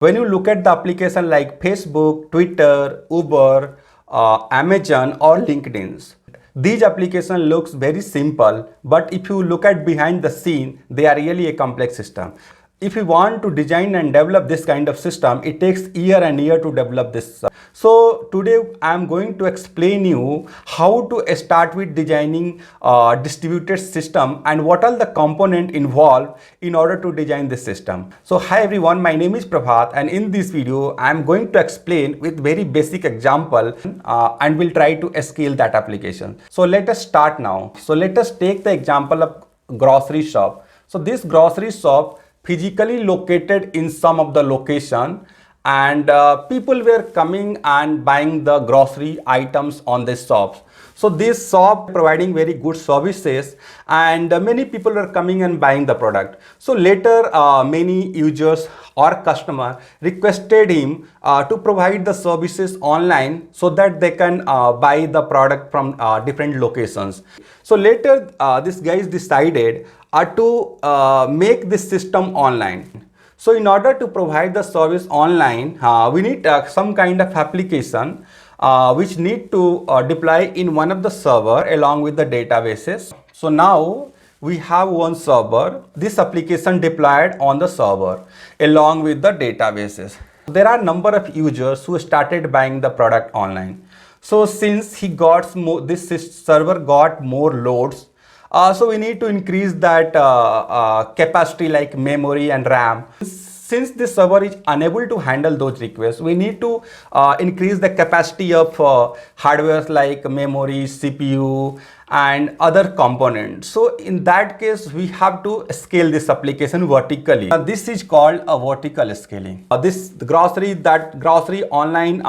When you look at the application like Facebook, Twitter, Uber, Amazon or LinkedIn, these application looks very simple, but if you look at behind the scene, they are really a complex system. If you want to design and develop this kind of system, it takes year and year to develop this. So today I am going to explain you how to start with designing distributed system and what are the components involved in order to design this system. So hi everyone, my name is Prabhat, and in this video I am going to explain with very basic example and will try to scale that application. So let us start now. So let us take the example of grocery shop. So this grocery shop physically located in some of the location, and people were coming and buying the grocery items on this shops. So this shop providing very good services, and many people were coming and buying the product. So later many users or customer requested him to provide the services online so that they can buy the product from different locations. So later this guys decided to make this system online. So in order to provide the service online, we need some kind of application which need to deploy in one of the server along with the databases. So now we have one server, this application deployed on the server along with the databases. There are number of users who started buying the product online. So since he got more, this server got more loads, so we need to increase that capacity like memory and RAM. Since this server is unable to handle those requests, we need to increase the capacity of hardware like memory, CPU and other components. So in that case, we have to scale this application vertically. This is called a vertical scaling. This grocery online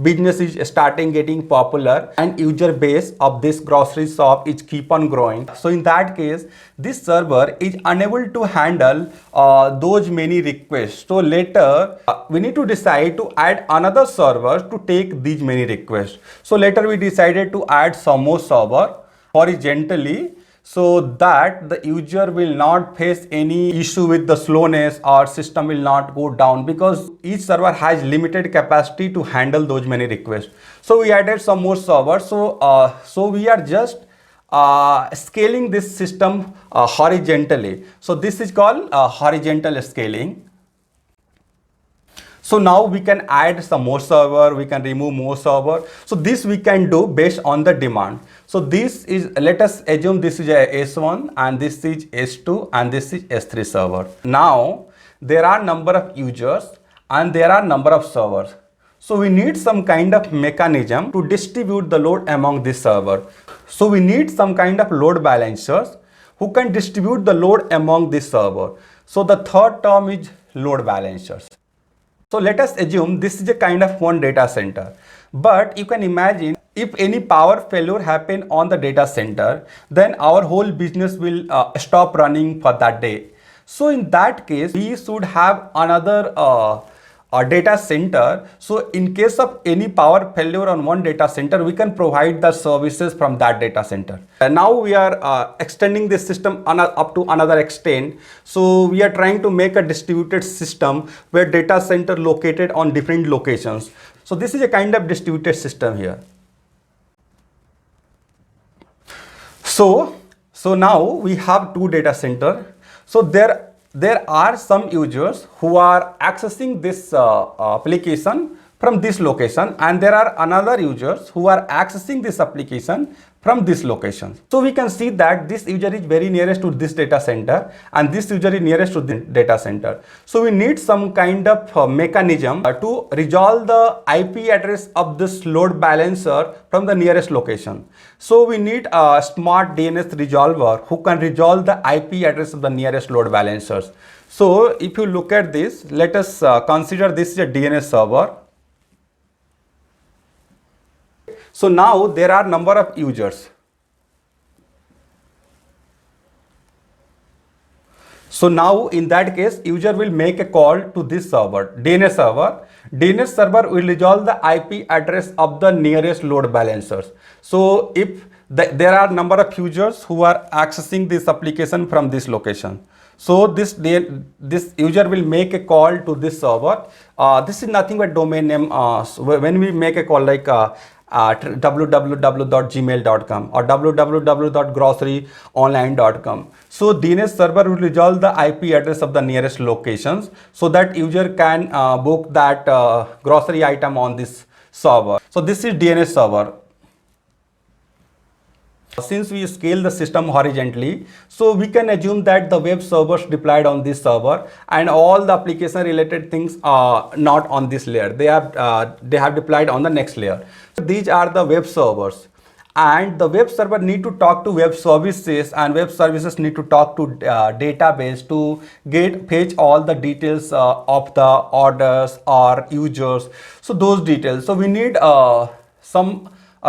business is starting getting popular, and user base of this grocery shop is keep on growing. So in that case, this server is unable to handle those many requests. So later we need to decide to add another server to take these many requests. So later we decided to add some more server horizontally, so that the user will not face any issue with the slowness or system will not go down, because each server has limited capacity to handle those many requests. So we added some more servers. So we are just scaling this system horizontally. So this is called horizontal scaling. So now we can add some more server, we can remove more server. So this we can do based on the demand. So this is, let us assume this is a S1 and this is S2 and this is S3 server. Now there are number of users and there are number of servers. So we need some kind of mechanism to distribute the load among this server. So we need some kind of load balancers who can distribute the load among this server. So the third term is load balancers. So let us assume this is a kind of one data center, but you can imagine if any power failure happen on the data center, then our whole business will stop running for that day. So in that case, we should have another data center. So in case of any power failure on one data center, we can provide the services from that data center. And now we are extending this system up to another extent. So we are trying to make a distributed system where data center located on different locations. So this is a kind of distributed system here. So now we have two data center. So there are some users who are accessing this application from this location, and there are another users who are accessing this application from this location. So we can see that this user is very nearest to this data center and this user is nearest to the data center. So we need some kind of mechanism to resolve the IP address of this load balancer from the nearest location. So we need a smart DNS resolver who can resolve the IP address of the nearest load balancers. So if you look at this, let us consider this is a DNS server. So now there are number of users. So now in that case, user will make a call to this server, DNS server. DNS server will resolve the IP address of the nearest load balancers. So if there are number of users who are accessing this application from this location. So this user will make a call to this server. This is nothing but domain name. So when we make a call like www.gmail.com or www.groceryonline.com. So DNS server will resolve the IP address of the nearest locations so that user can book that grocery item on this server. So this is DNS server. Since we scale the system horizontally, so we can assume that the web servers deployed on this server and all the application related things are not on this layer. They have deployed on the next layer. So these are the web servers, and the web server need to talk to web services, and web services need to talk to database to fetch all the details of the orders or users. So those details. So we need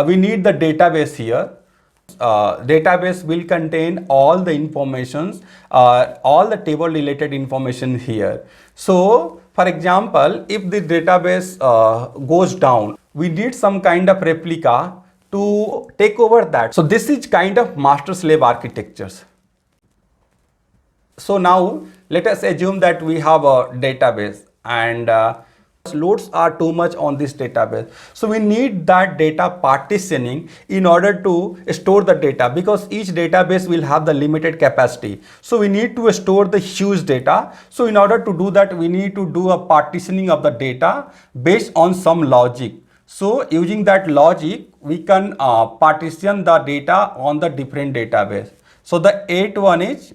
we need the database here. Database will contain all the informations, all the table related information here. So for example, if the database goes down, we need some kind of replica to take over that. So this is kind of master slave architectures. So now let us assume that we have a database and loads are too much on this database. So we need that data partitioning in order to store the data, because each database will have the limited capacity. So we need to store the huge data. So in order to do that, we need to do a partitioning of the data based on some logic. So using that logic, we can partition the data on the different database. So the 8th one is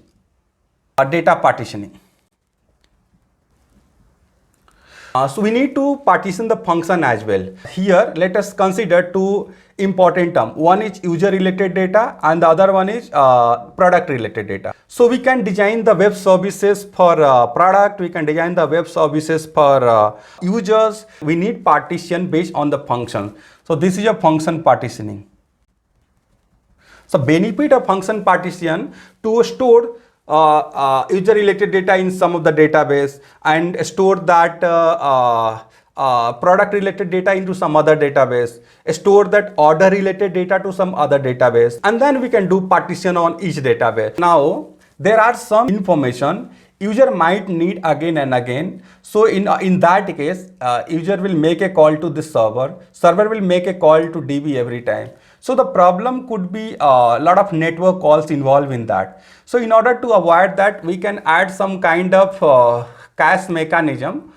data partitioning. So we need to partition the function as well. Here, let us consider two important terms. One is user related data and the other one is product related data. So we can design the web services for product. We can design the web services for users. We need partition based on the function. So this is a function partitioning. So benefit of function partition to store user related data in some of the database and store that product related data into some other database, store that order related data to some other database, and then we can do partition on each database. Now there are some information user might need again and again. So in that case, user will make a call to this server will make a call to DB every time. So the problem could be a lot of network calls involved in that. So in order to avoid that, we can add some kind of cache mechanism.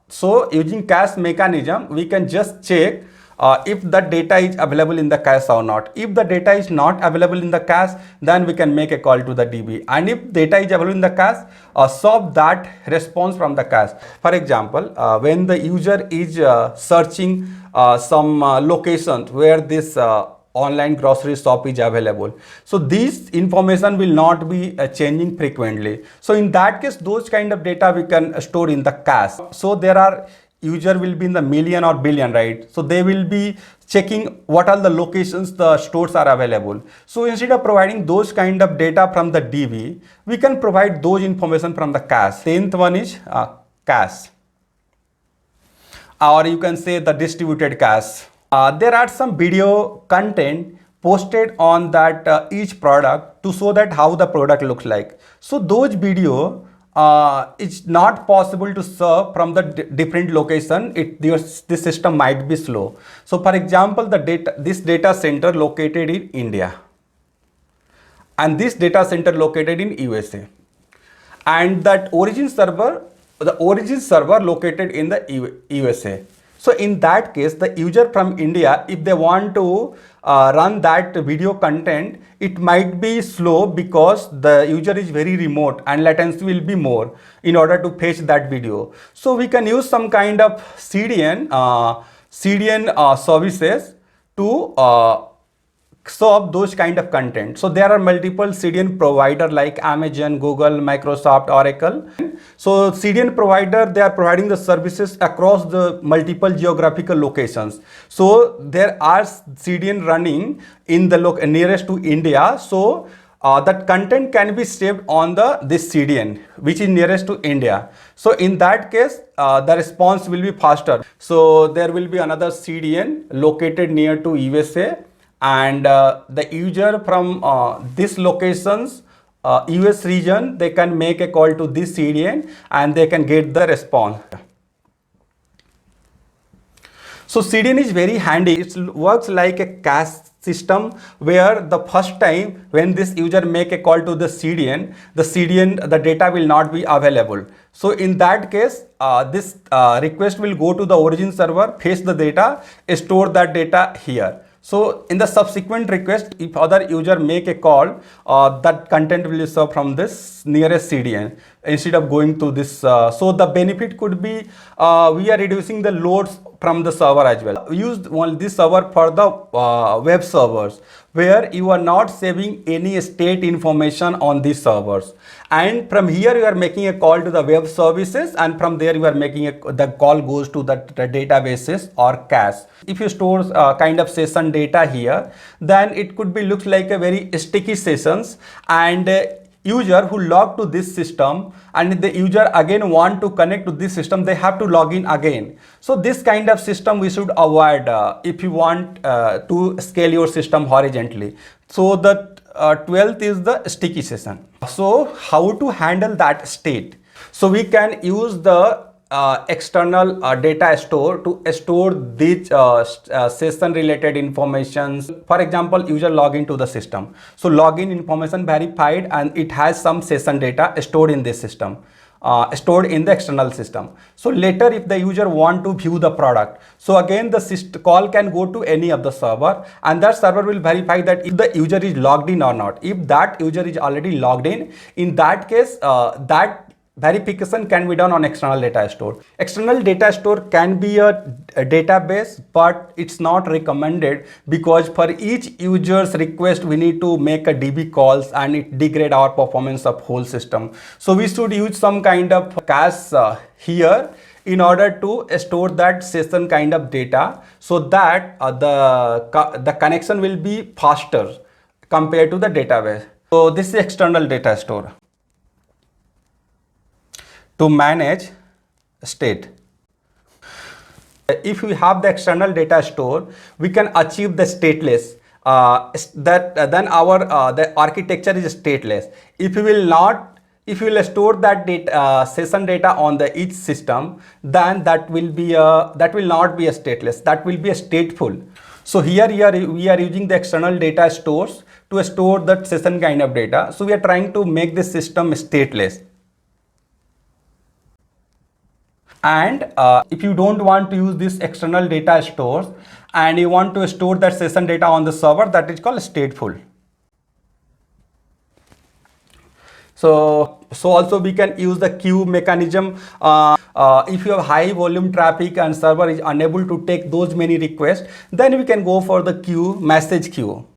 So using cache mechanism, we can just check if the data is available in the cache or not. If the data is not available in the cache, then we can make a call to the DB. And if data is available in the cache, solve that response from the cache. For example, when the user is searching some locations where this online grocery shop is available, so this information will not be changing frequently. So in that case, those kind of data we can store in the cache. So there are user will be in the million or billion, right? So they will be checking what are the locations the stores are available. So instead of providing those kind of data from the DB, we can provide those information from the cache. 10th one is cache, or you can say the distributed cache. There are some video content posted on that each product to show that how the product looks like. So those video it's not possible to serve from the different location. This system might be slow. So for example, this data center located in India and this data center located in USA, and that origin server located in the USA. So in that case, the user from India, if they want to run that video content, it might be slow because the user is very remote and latency will be more in order to fetch that video. So we can use some kind of CDN services to serve those kind of content. So there are multiple CDN provider like Amazon, Google, Microsoft, Oracle. So CDN provider, they are providing the services across the multiple geographical locations. So there are CDN running in the nearest to India. So that content can be saved on this CDN which is nearest to India. So in that case, the response will be faster. So there will be another CDN located near to USA, and the user from these locations US region, they can make a call to this CDN and they can get the response. So CDN is very handy. It works like a cache system where the first time when this user make a call to the CDN, the data will not be available. So in that case, this request will go to the origin server, fetch the data, store that data here. So in the subsequent request, if other user make a call, that content will be served from this nearest CDN instead of going to this. So the benefit could be we are reducing the loads from the server as well. We used this server for the web servers where you are not saving any state information on these servers. And from here you are making a call to the web services, and from there you are making the call goes to the databases or cache. If you store kind of session data here, then it could be looks like a very sticky sessions, and user who log to this system and the user again want to connect to this system, they have to log in again. So this kind of system we should avoid if you want to scale your system horizontally. So the 12th is the sticky session. So how to handle that state? So we can use the external data store to store these session related informations. For example, user log into the system. So login information verified and it has some session data stored in this system. Stored in the external system. So later if the user want to view the product, so again the call can go to any of the server, and that server will verify that if the user is logged in or not. If that user is already logged in that case that verification can be done on external data store. External data store can be a database, but it's not recommended because for each user's request we need to make a DB calls and it degrade our performance of whole system. So we should use some kind of cache here in order to store that session kind of data, so that the connection will be faster compared to the database. So this is external data store. To manage state, if we have the external data store, we can achieve the stateless. Then our the architecture is stateless. If you will store that data, session data on the each system, then that will not be a stateless. That will be a stateful. So here we are using the external data stores to store that session kind of data. So we are trying to make the system stateless. And if you don't want to use this external data stores and you want to store that session data on the server, that is called stateful. So also we can use the queue mechanism. If you have high volume traffic and server is unable to take those many requests, then we can go for the queue, message queue.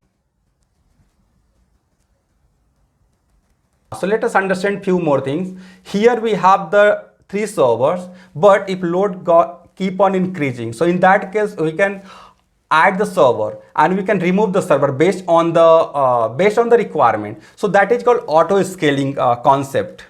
So let us understand few more things. Here we have the 3 servers, but if load keep on increasing, so in that case we can add the server and we can remove the server based on the requirement. So that is called auto scaling concept.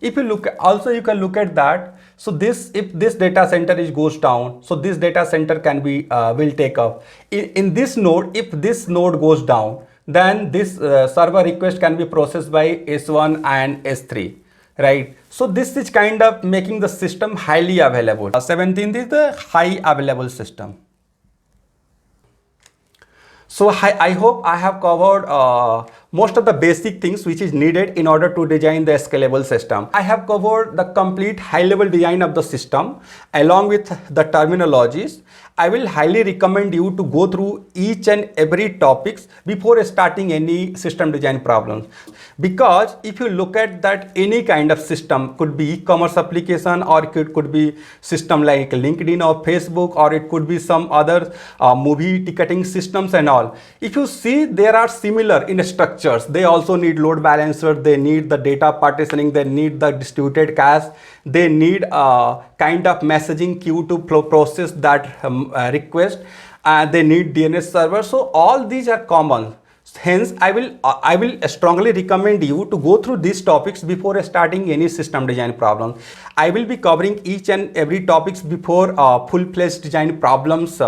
If you look, also you can look at that. So this, if this data center goes down, so this data center can be will take up. In this node, if this node goes down, then this server request can be processed by S1 and S3, right? So this is kind of making the system highly available. 17th is the high available system. So I hope I have covered most of the basic things which is needed in order to design the scalable system. I have covered the complete high level design of the system along with the terminologies. I will highly recommend you to go through each and every topics before starting any system design problems. Because if you look at that, any kind of system could be e-commerce application, or it could be system like LinkedIn or Facebook, or it could be some other movie ticketing systems and all. If you see, there are similar in structures. They also need load balancer, they need the data partitioning, they need the distributed cache, they need a kind of messaging queue to process that request, and they need DNS server. So all these are common. Hence, I will strongly recommend you to go through these topics before starting any system design problem. I will be covering each and every topics before full-fledged design problems.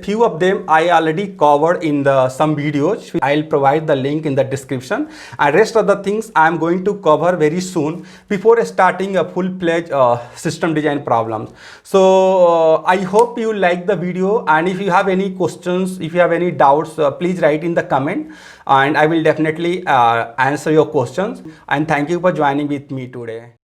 Few of them I already covered in the some videos. I'll provide the link in the description. And rest of the things I am going to cover very soon before starting a full-fledged system design problems. So I hope you like the video, and if you have any questions, if you have any doubts, please write in the comment, and I will definitely answer your questions. And thank you for joining with me today.